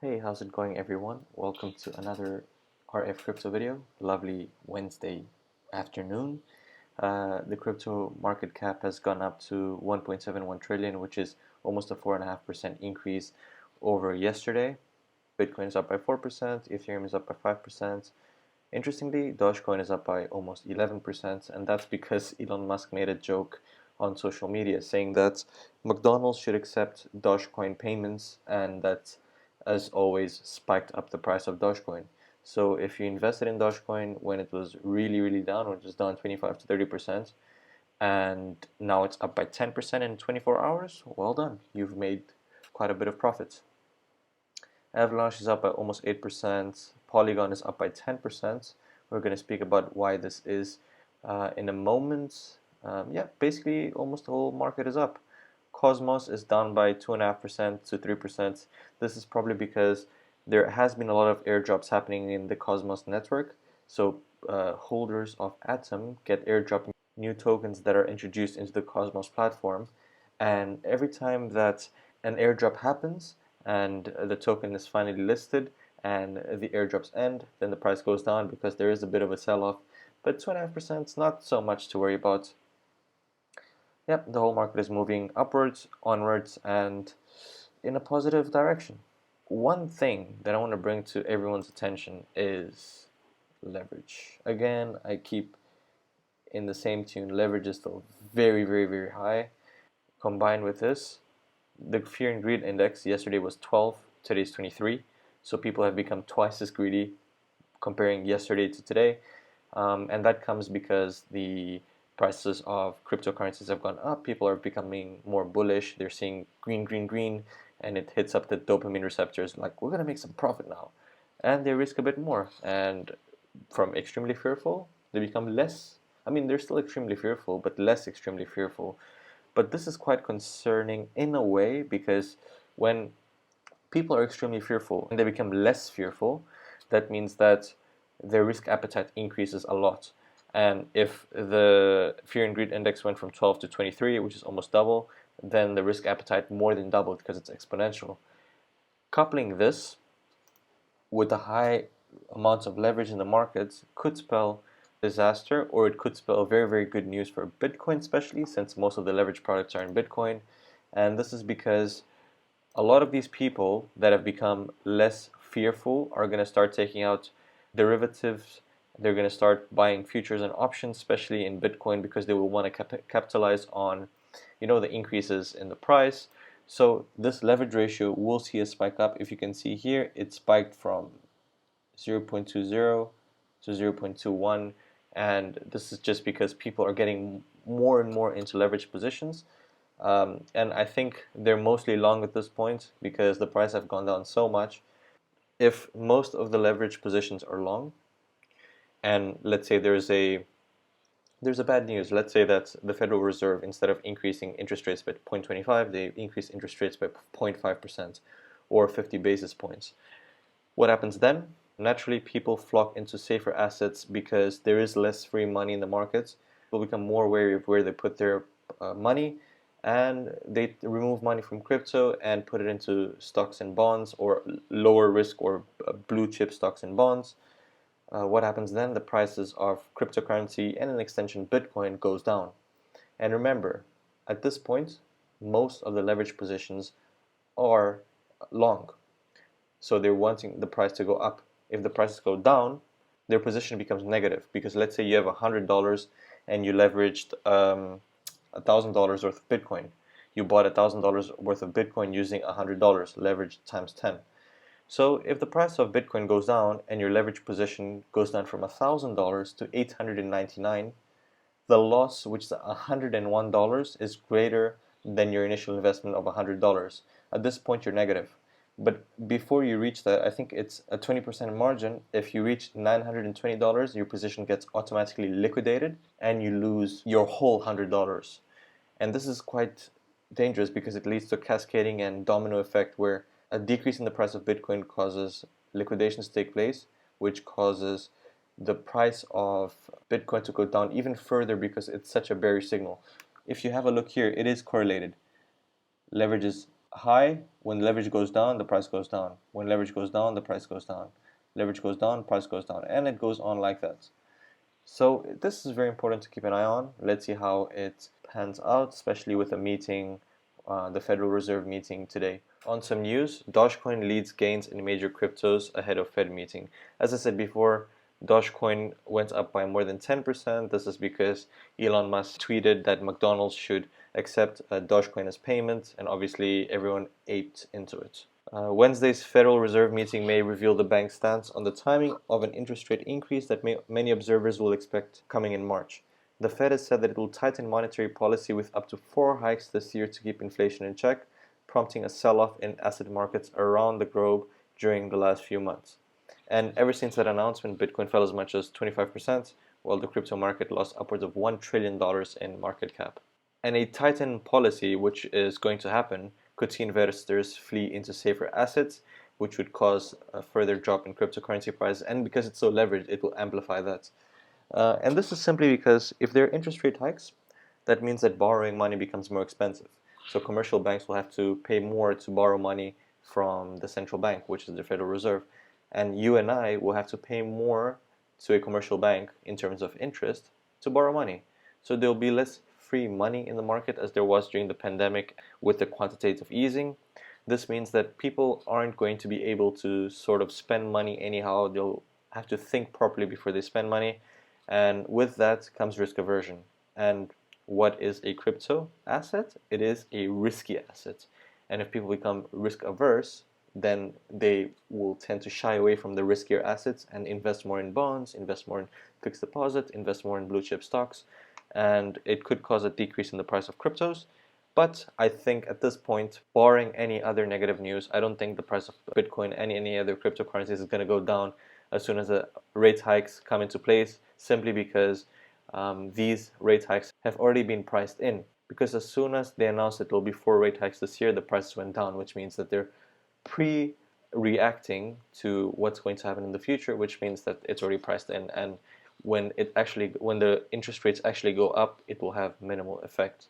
Hey, how's it going everyone? Welcome to another RF crypto video. Lovely Wednesday afternoon. The crypto market cap has gone up to 1.71 trillion, which is almost a 4.5% increase over yesterday. Bitcoin is up by 4%, Ethereum is up by 5%. Interestingly, Dogecoin is up by almost 11%, and that's because Elon Musk made a joke on social media saying that McDonald's should accept Dogecoin payments, and that, as always, spiked up the price of Dogecoin. So if you invested in Dogecoin when it was really down, when it was down 25 to 30%, and now it's up by 10% in 24 hours, well done. You've made quite a bit of profit. Avalanche is up by almost 8%. Polygon is up by 10%. We're going to speak about why this is in a moment. Yeah, basically almost the whole market is up. Cosmos is down by 2.5% to 3%. This is probably because there has been a lot of airdrops happening in the Cosmos network. So holders of Atom get airdropped new tokens that are introduced into the Cosmos platform. And every time that an airdrop happens, and the token is finally listed and the airdrops end, then the price goes down because there is a bit of a sell-off. But 2.5% is not so much to worry about. Yep, the whole market is moving upwards, onwards, and in a positive direction. One thing that I want to bring to everyone's attention is leverage. Again, I keep in the same tune. Leverage is still very high. Combined with this, the fear and greed index yesterday was 12, today is 23. So people have become twice as greedy comparing yesterday to today. And that comes because the prices of cryptocurrencies have gone up. People are becoming more bullish. They're seeing green, and it hits up the dopamine receptors like, we're going to make some profit now. And they risk a bit more. And from extremely fearful, they become less. I mean, they're still extremely fearful, but less extremely fearful. But this is quite concerning in a way, because when people are extremely fearful and they become less fearful, that means that their risk appetite increases a lot. And if the fear and greed index went from 12 to 23, which is almost double, then the risk appetite more than doubled because it's exponential. Coupling this with the high amounts of leverage in the markets could spell disaster, or it could spell very good news for Bitcoin, especially since most of the leverage products are in Bitcoin. And this is because a lot of these people that have become less fearful are going to start taking out derivatives. They're going to start buying futures and options, especially in Bitcoin, because they will want to capitalize on, the increases in the price. So this leverage ratio will see a spike up. If you can see here, it spiked from 0.20 to 0.21, and this is just because people are getting more and more into leverage positions. And I think they're mostly long at this point because the price have gone down so much. If most of the leverage positions are long, and let's say there's a bad news. Let's say that the Federal Reserve, instead of increasing interest rates by 0.25, they increase interest rates by 0.5% or 50 basis points. What happens then? Naturally, people flock into safer assets because there is less free money in the markets. People become more wary of where they put their money, and they remove money from crypto and put it into stocks and bonds, or lower risk or blue chip stocks and bonds. What happens then? The prices of cryptocurrency and, an extension, Bitcoin, goes down. And remember, at this point, most of the leverage positions are long. So they're wanting the price to go up. If the prices go down, their position becomes negative, because let's say you have $100 and you leveraged $1,000 worth of Bitcoin. You bought $1,000 worth of Bitcoin using $100, leverage times 10. So if the price of Bitcoin goes down and your leverage position goes down from $1,000 to $899, the loss, which is $101, is greater than your initial investment of $100. At this point, you're negative. But before you reach that, I think it's a 20% margin. If you reach $920, your position gets automatically liquidated and you lose your whole $100. And this is quite dangerous because it leads to a cascading and domino effect, where a decrease in the price of Bitcoin causes liquidations to take place, which causes the price of Bitcoin to go down even further because it's such a bearish signal. If you have a look here, it is correlated. Leverage is high. When leverage goes down, the price goes down. When leverage goes down, the price goes down. Leverage goes down, price goes down, and it goes on like that. So this is very important to keep an eye on. Let's see how it pans out, especially with the meeting, the Federal Reserve meeting today. On some news, Dogecoin leads gains in major cryptos ahead of Fed meeting. As I said before, Dogecoin went up by more than 10%. This is because Elon Musk tweeted that McDonald's should accept Dogecoin as payment, and obviously everyone aped into it. Wednesday's Federal Reserve meeting may reveal the bank's stance on the timing of an interest rate increase that many observers will expect coming in March. The Fed has said that it will tighten monetary policy with up to 4 hikes this year to keep inflation in check, prompting a sell-off in asset markets around the globe during the last few months. And ever since that announcement, Bitcoin fell as much as 25%, while the crypto market lost upwards of $1 trillion in market cap. And a tightened policy, which is going to happen, could see investors flee into safer assets, which would cause a further drop in cryptocurrency prices. And because it's so leveraged, it will amplify that. And this is simply because if there are interest rate hikes, that means that borrowing money becomes more expensive. So commercial banks will have to pay more to borrow money from the central bank, which is the Federal Reserve. And you and I will have to pay more to a commercial bank in terms of interest to borrow money. So there'll be less free money in the market as there was during the pandemic with the quantitative easing. This means that people aren't going to be able to sort of spend money anyhow. They'll have to think properly before they spend money. And with that comes risk aversion. And what is a crypto asset? It is a risky asset. And if people become risk averse, then they will tend to shy away from the riskier assets and invest more in bonds, invest more in fixed deposit, invest more in blue chip stocks. And it could cause a decrease in the price of cryptos. But I think at this point, barring any other negative news, I don't think the price of Bitcoin and any other cryptocurrencies is going to go down as soon as the rate hikes come into place, simply because these rate hikes have already been priced in. Because as soon as they announced that there will be 4 rate hikes this year, the prices went down, which means that they're pre-reacting to what's going to happen in the future, which means that it's already priced in. And when the interest rates actually go up, it will have minimal effect.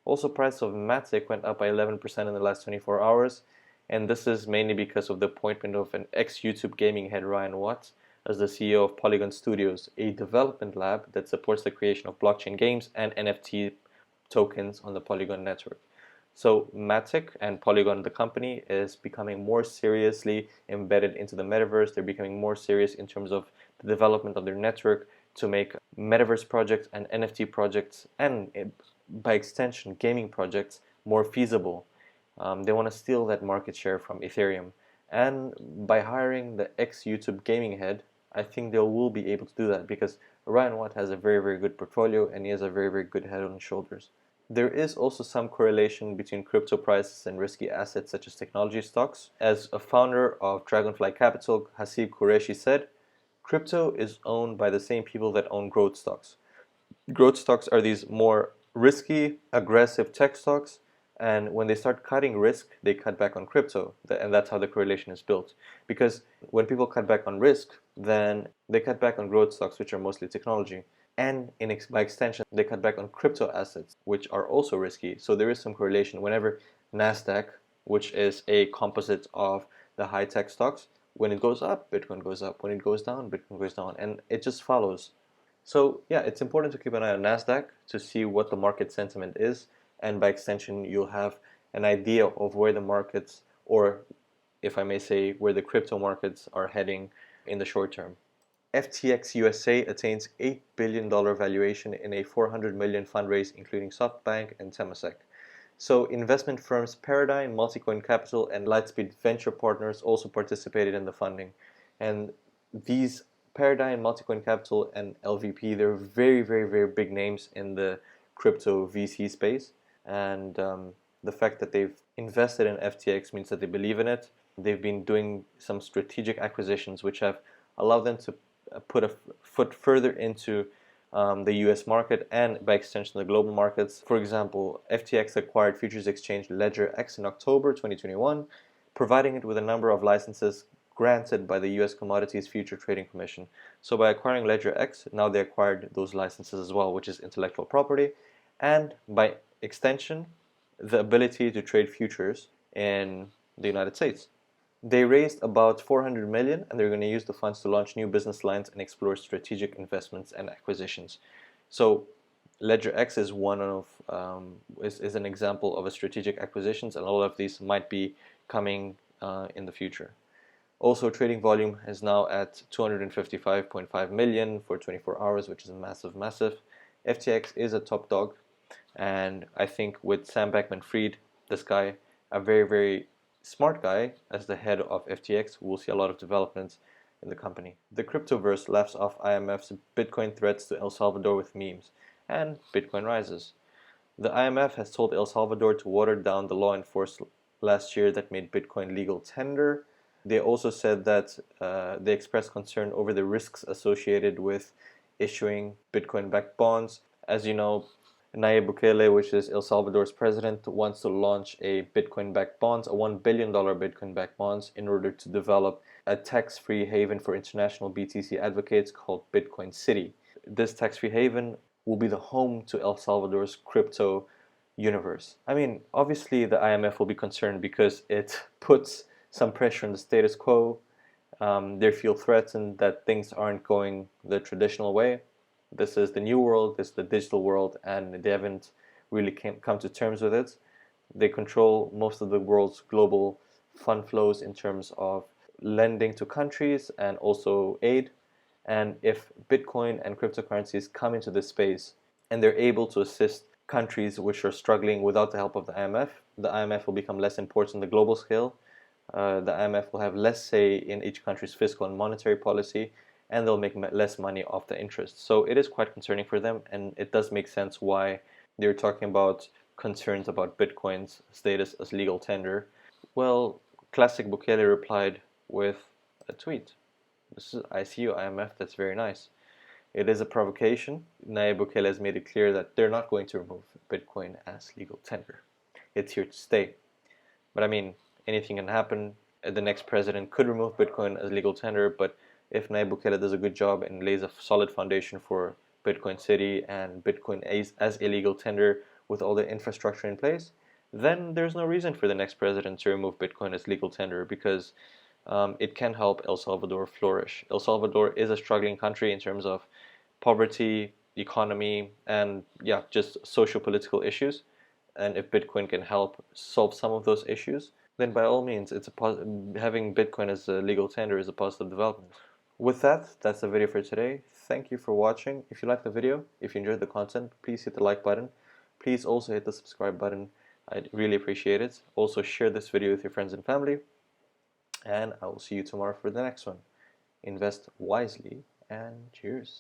Also, price of MATIC went up by 11% in the last 24 hours, and this is mainly because of the appointment of an ex-YouTube gaming head, Ryan Watt, as the CEO of Polygon Studios, a development lab that supports the creation of blockchain games and NFT tokens on the Polygon network. So MATIC and Polygon, the company, is becoming more seriously embedded into the metaverse. They're becoming more serious in terms of the development of their network to make metaverse projects and NFT projects, and by extension gaming projects, more feasible. They want to steal that market share from Ethereum. And by hiring the ex-YouTube gaming head, I think they will be able to do that because Ryan Watt has a very, very good portfolio and he has a very, very good head on his shoulders. There is also some correlation between crypto prices and risky assets such as technology stocks. As a founder of Dragonfly Capital, Hasib Qureshi said, crypto is owned by the same people that own growth stocks. Growth stocks are these more risky, aggressive tech stocks, and when they start cutting risk, they cut back on crypto, and that's how the correlation is built. Because when people cut back on risk, then they cut back on growth stocks, which are mostly technology. And by extension, they cut back on crypto assets, which are also risky. So there is some correlation. Whenever NASDAQ, which is a composite of the high-tech stocks, when it goes up, Bitcoin goes up. When it goes down, Bitcoin goes down. And it just follows. So yeah, it's important to keep an eye on NASDAQ to see what the market sentiment is. And by extension, you'll have an idea of where the markets, or if I may say, where the crypto markets are heading in the short term. FTX USA attains $8 billion valuation in a $400 million fundraise, including SoftBank and Temasek. So investment firms Paradigm, Multicoin Capital, and Lightspeed Venture Partners also participated in the funding. And these Paradigm, Multicoin Capital, and LVP, they're very, very, very big names in the crypto VC space. And the fact that they've invested in FTX means that they believe in it. They've been doing some strategic acquisitions which have allowed them to put a foot further into the US market and by extension the global markets. For example, FTX acquired futures exchange LedgerX in October 2021, providing it with a number of licenses granted by the US Commodities Future Trading Commission. So by acquiring LedgerX, now they acquired those licenses as well, which is intellectual property, and by extension, the ability to trade futures in the United States. They raised about 400 million, and they're going to use the funds to launch new business lines and explore strategic investments and acquisitions. So Ledger X is one of is an example of a strategic acquisitions, and all of these might be coming in the future. Also, trading volume is now at 255.5 million for 24 hours, which is a massive. FTX is a top dog, and I think with Sam Bankman-Fried, this guy, a very smart guy, as the head of FTX, we'll see a lot of developments in the company. The Cryptoverse laughs off IMF's Bitcoin threats to El Salvador with memes, and Bitcoin rises. The IMF has told El Salvador to water down the law enforced last year that made Bitcoin legal tender. They also said that they expressed concern over the risks associated with issuing Bitcoin-backed bonds. As you know, Nayib Bukele, which is El Salvador's president, wants to launch a Bitcoin-backed bonds, a $1 billion Bitcoin-backed bonds, in order to develop a tax-free haven for international BTC advocates called Bitcoin City. This tax-free haven will be the home to El Salvador's crypto universe. I mean, obviously the IMF will be concerned because it puts some pressure on the status quo. They feel threatened that things aren't going the traditional way. This is the new world, this is the digital world, and they haven't really come to terms with it. They control most of the world's global fund flows in terms of lending to countries and also aid. And if Bitcoin and cryptocurrencies come into this space and they're able to assist countries which are struggling without the help of the IMF will become less important on the global scale. The IMF will have less say in each country's fiscal and monetary policy, and they'll make less money off the interest. So it is quite concerning for them, and it does make sense why they're talking about concerns about Bitcoin's status as legal tender. Well, classic Bukele replied with a tweet. This is, I see you, IMF, that's very nice. It is a provocation. Nayib Bukele has made it clear that they're not going to remove Bitcoin as legal tender. It's here to stay. But I mean, anything can happen. The next president could remove Bitcoin as legal tender, but if Nayib Bukele does a good job and lays a solid foundation for Bitcoin City and Bitcoin as a legal tender with all the infrastructure in place, then there's no reason for the next president to remove Bitcoin as legal tender, because it can help El Salvador flourish. El Salvador is a struggling country in terms of poverty, economy, and yeah, just social-political issues. And if Bitcoin can help solve some of those issues, then by all means, having Bitcoin as a legal tender is a positive development. With that, that's the video for today. Thank you for watching. If you liked the video, if you enjoyed the content, please hit the like button. Please also hit the subscribe button. I'd really appreciate it. Also share this video with your friends and family. And I will see you tomorrow for the next one. Invest wisely and cheers.